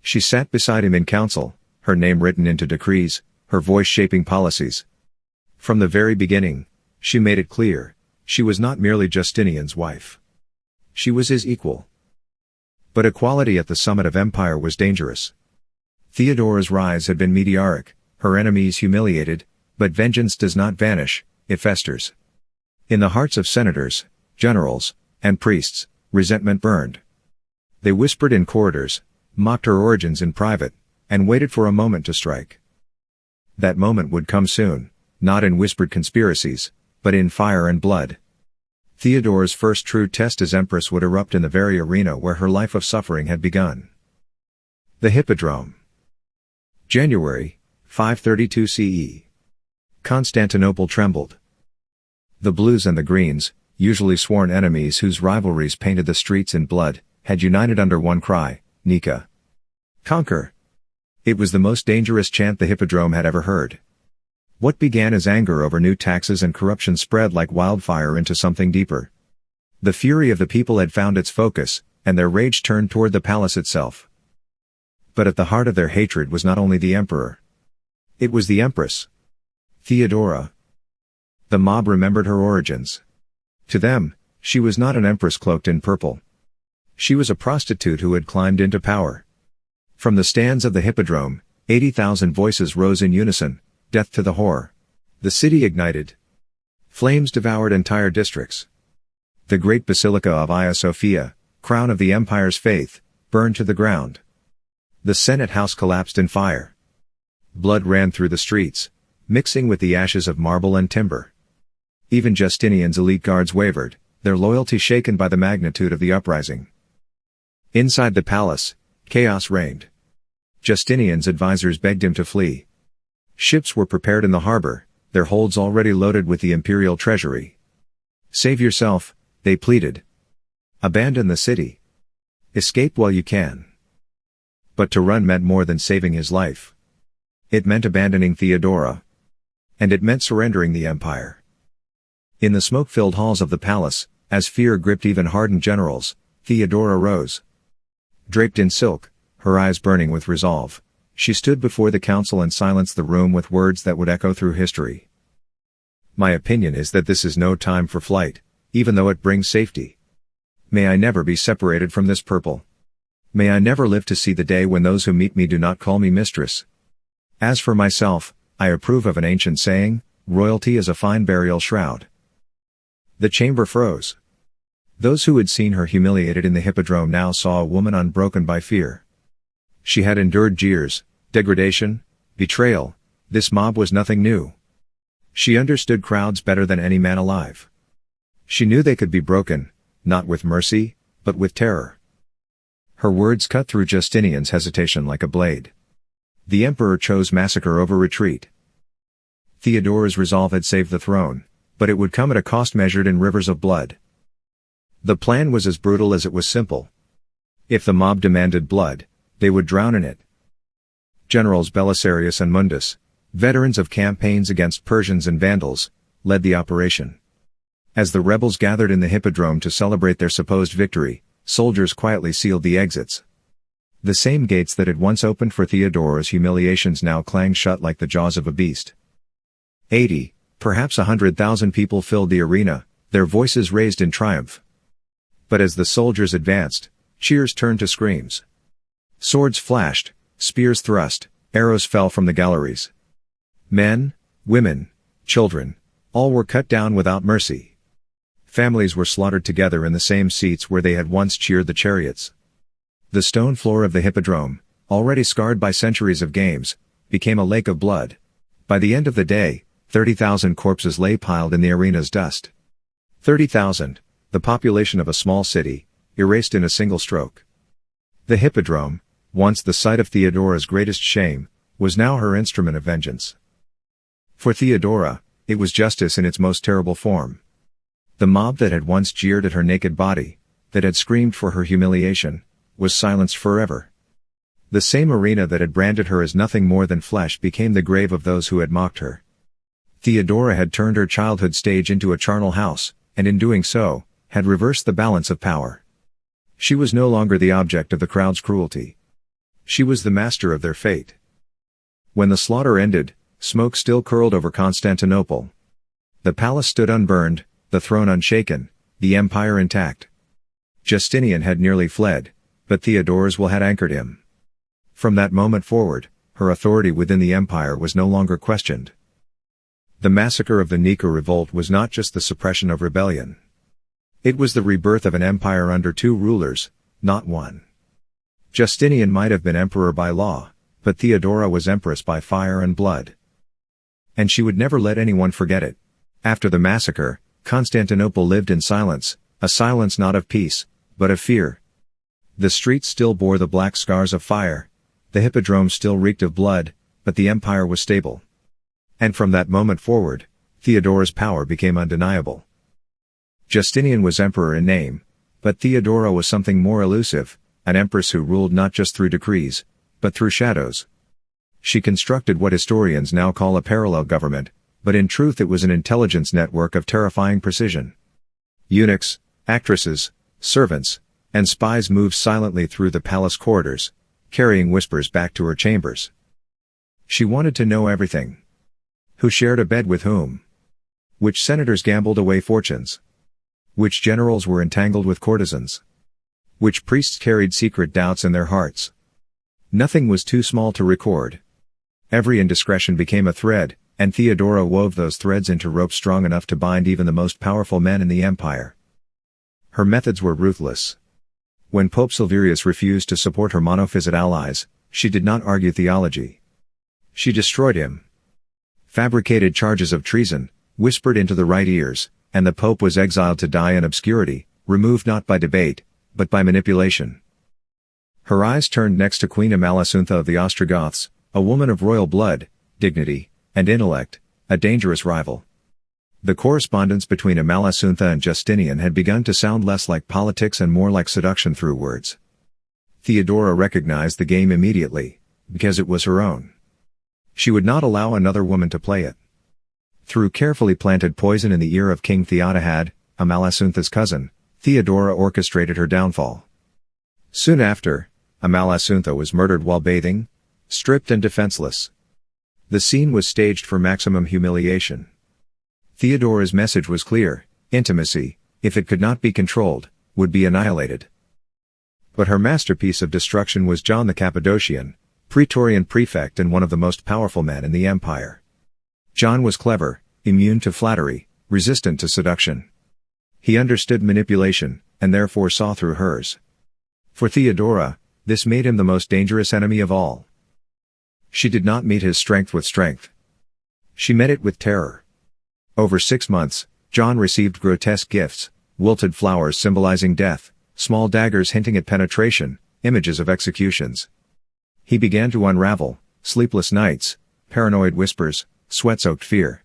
She sat beside him in council, her name written into decrees, her voice shaping policies. From the very beginning, she made it clear, she was not merely Justinian's wife. She was his equal. But equality at the summit of empire was dangerous. Theodora's rise had been meteoric, her enemies humiliated, but vengeance does not vanish, it festers. In the hearts of senators, generals, and priests, resentment burned. They whispered in corridors, mocked her origins in private, and waited for a moment to strike. That moment would come soon, not in whispered conspiracies, but in fire and blood. Theodora's first true test as empress would erupt in the very arena where her life of suffering had begun. The Hippodrome. January, 532 CE. Constantinople trembled. The blues and the greens, usually sworn enemies whose rivalries painted the streets in blood, had united under one cry, Nika. Conquer. It was the most dangerous chant the Hippodrome had ever heard. What began as anger over new taxes and corruption spread like wildfire into something deeper. The fury of the people had found its focus, and their rage turned toward the palace itself. But at the heart of their hatred was not only the emperor. It was the empress. Theodora. The mob remembered her origins. To them, she was not an empress cloaked in purple. She was a prostitute who had climbed into power. From the stands of the Hippodrome, 80,000 voices rose in unison, "Death to the whore." The city ignited. Flames devoured entire districts. The great Basilica of Hagia Sophia, crown of the empire's faith, burned to the ground. The Senate House collapsed in fire. Blood ran through the streets, mixing with the ashes of marble and timber. Even Justinian's elite guards wavered, their loyalty shaken by the magnitude of the uprising. Inside the palace, chaos reigned. Justinian's advisors begged him to flee. Ships were prepared in the harbor, their holds already loaded with the imperial treasury. "Save yourself," they pleaded. "Abandon the city. Escape while you can." But to run meant more than saving his life. It meant abandoning Theodora. And it meant surrendering the empire. In the smoke-filled halls of the palace, as fear gripped even hardened generals, Theodora rose. Draped in silk, her eyes burning with resolve, she stood before the council and silenced the room with words that would echo through history. "My opinion is that this is no time for flight, even though it brings safety. May I never be separated from this purple. May I never live to see the day when those who meet me do not call me mistress. As for myself, I approve of an ancient saying, royalty is a fine burial shroud." The chamber froze. Those who had seen her humiliated in the Hippodrome now saw a woman unbroken by fear. She had endured jeers, degradation, betrayal. This mob was nothing new. She understood crowds better than any man alive. She knew they could be broken, not with mercy, but with terror. Her words cut through Justinian's hesitation like a blade. The emperor chose massacre over retreat. Theodora's resolve had saved the throne, but it would come at a cost measured in rivers of blood. The plan was as brutal as it was simple. If the mob demanded blood, they would drown in it. Generals Belisarius and Mundus, veterans of campaigns against Persians and Vandals, led the operation. As the rebels gathered in the Hippodrome to celebrate their supposed victory, soldiers quietly sealed the exits. The same gates that had once opened for Theodora's humiliations now clanged shut like the jaws of a beast. 80, perhaps 100,000 people filled the arena, their voices raised in triumph. But as the soldiers advanced, cheers turned to screams. Swords flashed, spears thrust, arrows fell from the galleries. Men, women, children, all were cut down without mercy. Families were slaughtered together in the same seats where they had once cheered the chariots. The stone floor of the Hippodrome, already scarred by centuries of games, became a lake of blood. By the end of the day, 30,000 corpses lay piled in the arena's dust. 30,000, the population of a small city, erased in a single stroke. The Hippodrome, once the site of Theodora's greatest shame, was now her instrument of vengeance. For Theodora, it was justice in its most terrible form. The mob that had once jeered at her naked body, that had screamed for her humiliation, was silenced forever. The same arena that had branded her as nothing more than flesh became the grave of those who had mocked her. Theodora had turned her childhood stage into a charnel house, and in doing so, had reversed the balance of power. She was no longer the object of the crowd's cruelty. She was the master of their fate. When the slaughter ended, smoke still curled over Constantinople. The palace stood unburned, the throne unshaken, the empire intact. Justinian had nearly fled, but Theodora's will had anchored him. From that moment forward, her authority within the empire was no longer questioned. The massacre of the Nika revolt was not just the suppression of rebellion. It was the rebirth of an empire under two rulers, not one. Justinian might have been emperor by law, but Theodora was empress by fire and blood. And she would never let anyone forget it. After the massacre, Constantinople lived in silence, a silence not of peace, but of fear. The streets still bore the black scars of fire, the Hippodrome still reeked of blood, but the empire was stable. And from that moment forward, Theodora's power became undeniable. Justinian was emperor in name, but Theodora was something more elusive, an empress who ruled not just through decrees, but through shadows. She constructed what historians now call a parallel government, but in truth it was an intelligence network of terrifying precision. Eunuchs, actresses, servants, and spies moved silently through the palace corridors, carrying whispers back to her chambers. She wanted to know everything. Who shared a bed with whom? Which senators gambled away fortunes? Which generals were entangled with courtesans? Which priests carried secret doubts in their hearts? Nothing was too small to record. Every indiscretion became a thread, and Theodora wove those threads into ropes strong enough to bind even the most powerful men in the empire. Her methods were ruthless. When Pope Silverius refused to support her Monophysite allies, she did not argue theology. She destroyed him. Fabricated charges of treason, whispered into the right ears, and the Pope was exiled to die in obscurity, removed not by debate, but by manipulation. Her eyes turned next to Queen Amalasuntha of the Ostrogoths, a woman of royal blood, dignity, and intellect, a dangerous rival. The correspondence between Amalasuntha and Justinian had begun to sound less like politics and more like seduction through words. Theodora recognized the game immediately, because it was her own. She would not allow another woman to play it. Through carefully planted poison in the ear of King Theodahad, Amalasuntha's cousin, Theodora orchestrated her downfall. Soon after, Amalasuntha was murdered while bathing, stripped and defenseless. The scene was staged for maximum humiliation. Theodora's message was clear: intimacy, if it could not be controlled, would be annihilated. But her masterpiece of destruction was John the Cappadocian, Praetorian prefect and one of the most powerful men in the empire. John was clever, immune to flattery, resistant to seduction. He understood manipulation, and therefore saw through hers. For Theodora, this made him the most dangerous enemy of all. She did not meet his strength with strength. She met it with terror. Over 6 months, John received grotesque gifts, wilted flowers symbolizing death, small daggers hinting at penetration, images of executions. He began to unravel: sleepless nights, paranoid whispers, sweat-soaked fear.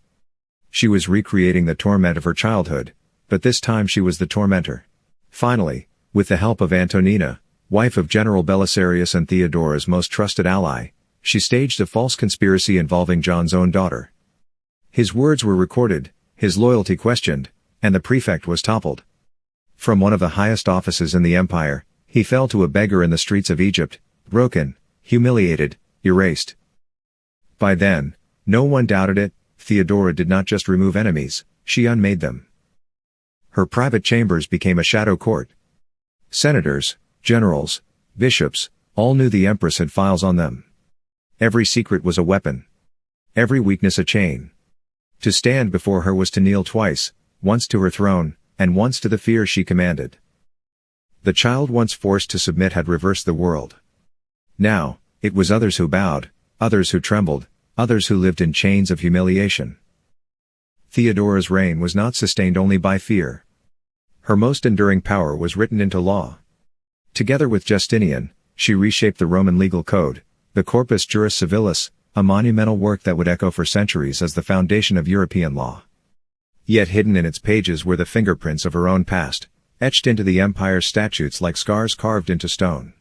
She was recreating the torment of her childhood, but this time she was the tormentor. Finally, with the help of Antonina, wife of General Belisarius and Theodora's most trusted ally, she staged a false conspiracy involving John's own daughter. His words were recorded, his loyalty questioned, and the prefect was toppled. From one of the highest offices in the empire, he fell to a beggar in the streets of Egypt, broken, humiliated, erased. By then, no one doubted it: Theodora did not just remove enemies, she unmade them. Her private chambers became a shadow court. Senators, generals, bishops, all knew the empress had files on them. Every secret was a weapon. Every weakness a chain. To stand before her was to kneel twice, once to her throne, and once to the fear she commanded. The child once forced to submit had reversed the world. Now, it was others who bowed, others who trembled, others who lived in chains of humiliation. Theodora's reign was not sustained only by fear. Her most enduring power was written into law. Together with Justinian, she reshaped the Roman legal code, the Corpus Juris Civilis, a monumental work that would echo for centuries as the foundation of European law. Yet hidden in its pages were the fingerprints of her own past, etched into the empire's statutes like scars carved into stone.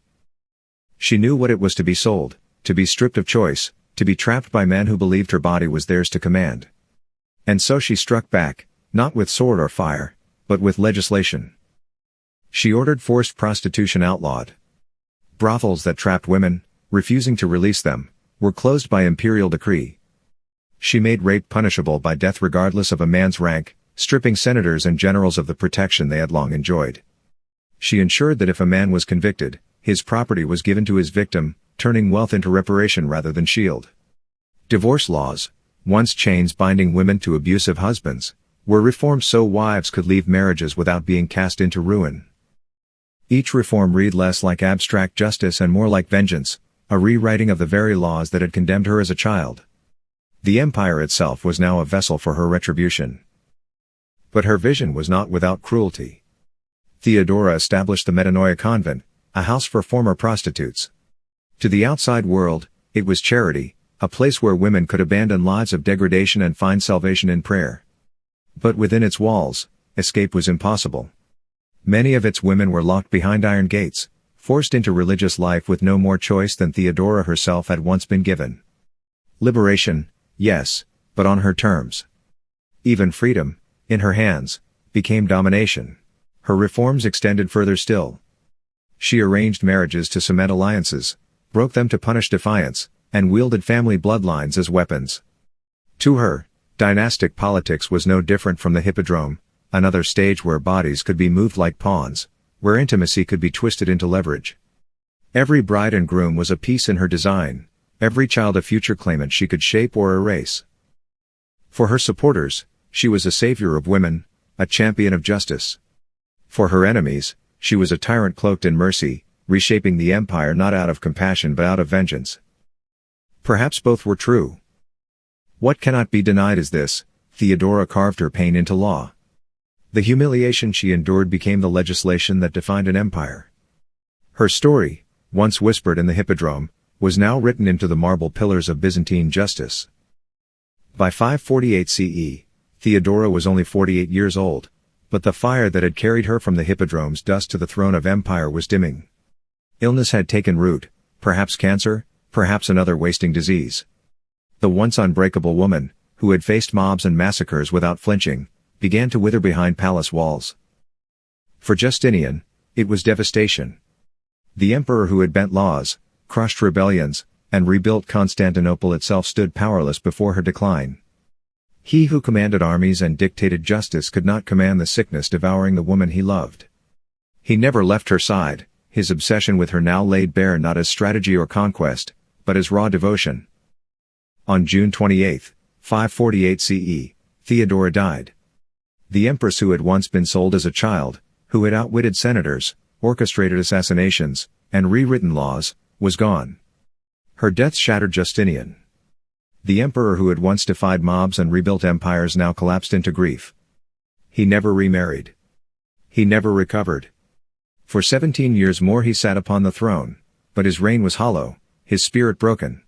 She knew what it was to be sold, to be stripped of choice, to be trapped by men who believed her body was theirs to command. And so she struck back, not with sword or fire, but with legislation. She ordered forced prostitution outlawed. Brothels that trapped women, refusing to release them, were closed by imperial decree. She made rape punishable by death regardless of a man's rank, stripping senators and generals of the protection they had long enjoyed. She ensured that if a man was convicted, his property was given to his victim, turning wealth into reparation rather than shield. Divorce laws, once chains binding women to abusive husbands, were reformed so wives could leave marriages without being cast into ruin. Each reform read less like abstract justice and more like vengeance, a rewriting of the very laws that had condemned her as a child. The empire itself was now a vessel for her retribution. But her vision was not without cruelty. Theodora established the Metanoia convent, a house for former prostitutes. To the outside world, it was charity, a place where women could abandon lives of degradation and find salvation in prayer. But within its walls, escape was impossible. Many of its women were locked behind iron gates, forced into religious life with no more choice than Theodora herself had once been given. Liberation, yes, but on her terms. Even freedom, in her hands, became domination. Her reforms extended further still. She arranged marriages to cement alliances, broke them to punish defiance, and wielded family bloodlines as weapons. To her, Dynastic politics was no different from the hippodrome, another stage where bodies could be moved like pawns, where intimacy could be twisted into leverage. Every bride and groom was a piece in her design, every child a future claimant she could shape or erase. For her supporters, she was a savior of women, a champion of justice. For her enemies, she was a tyrant cloaked in mercy, reshaping the empire not out of compassion but out of vengeance. Perhaps both were true. What cannot be denied is this: Theodora carved her pain into law. The humiliation she endured became the legislation that defined an empire. Her story, once whispered in the hippodrome, was now written into the marble pillars of Byzantine justice. By 548 CE, Theodora was only 48 years old, but the fire that had carried her from the hippodrome's dust to the throne of empire was dimming. Illness had taken root, perhaps cancer, perhaps another wasting disease. The once unbreakable woman, who had faced mobs and massacres without flinching, began to wither behind palace walls. For Justinian, it was devastation. The emperor who had bent laws, crushed rebellions, and rebuilt Constantinople itself stood powerless before her decline. He who commanded armies and dictated justice could not command the sickness devouring the woman he loved. He never left her side, his obsession with her now laid bare not as strategy or conquest, but as raw devotion. On June 28, 548 CE, Theodora died. The empress who had once been sold as a child, who had outwitted senators, orchestrated assassinations, and rewritten laws, was gone. Her death shattered Justinian. The emperor who had once defied mobs and rebuilt empires now collapsed into grief. He never remarried. He never recovered. For 17 years more he sat upon the throne, but his reign was hollow, his spirit broken.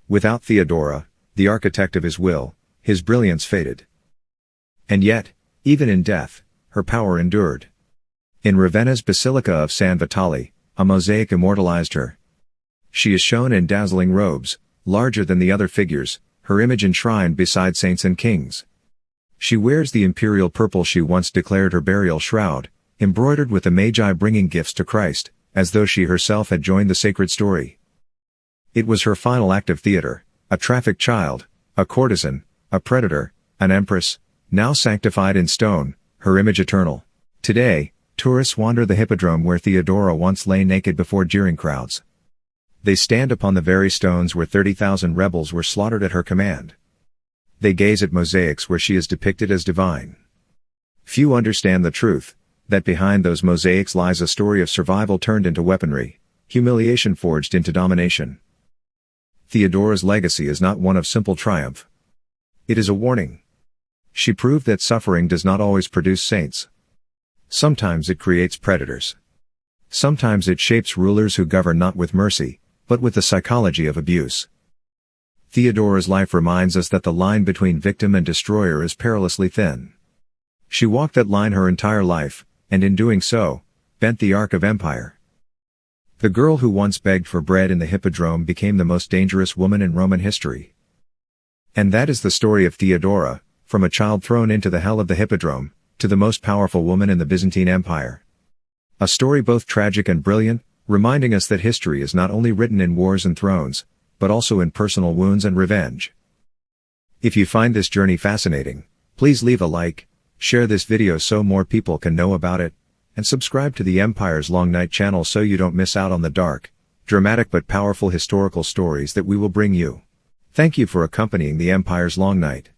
Without Theodora, the architect of his will, his brilliance faded. And yet, even in death, her power endured. In Ravenna's Basilica of San Vitale, a mosaic immortalized her. She is shown in dazzling robes, larger than the other figures, her image enshrined beside saints and kings. She wears the imperial purple she once declared her burial shroud, embroidered with the Magi bringing gifts to Christ, as though she herself had joined the sacred story. It was her final act of theater, a trafficked child, a courtesan, a predator, an empress, now sanctified in stone, her image eternal. Today, tourists wander the hippodrome where Theodora once lay naked before jeering crowds. They stand upon the very stones where 30,000 rebels were slaughtered at her command. They gaze at mosaics where she is depicted as divine. Few understand the truth, that behind those mosaics lies a story of survival turned into weaponry, humiliation forged into domination. Theodora's legacy is not one of simple triumph. It is a warning. She proved that suffering does not always produce saints. Sometimes it creates predators. Sometimes it shapes rulers who govern not with mercy, but with the psychology of abuse. Theodora's life reminds us that the line between victim and destroyer is perilously thin. She walked that line her entire life, and in doing so, bent the arc of empire. The girl who once begged for bread in the hippodrome became the most dangerous woman in Roman history. And that is the story of Theodora, from a child thrown into the hell of the hippodrome, to the most powerful woman in the Byzantine Empire. A story both tragic and brilliant, reminding us that history is not only written in wars and thrones, but also in personal wounds and revenge. If you find this journey fascinating, please leave a like, share this video so more people can know about it, and subscribe to the Empire's Long Night channel so you don't miss out on the dark, dramatic but powerful historical stories that we will bring you. Thank you for accompanying the Empire's Long Night.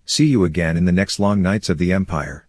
See you again in the next Long Nights of the Empire.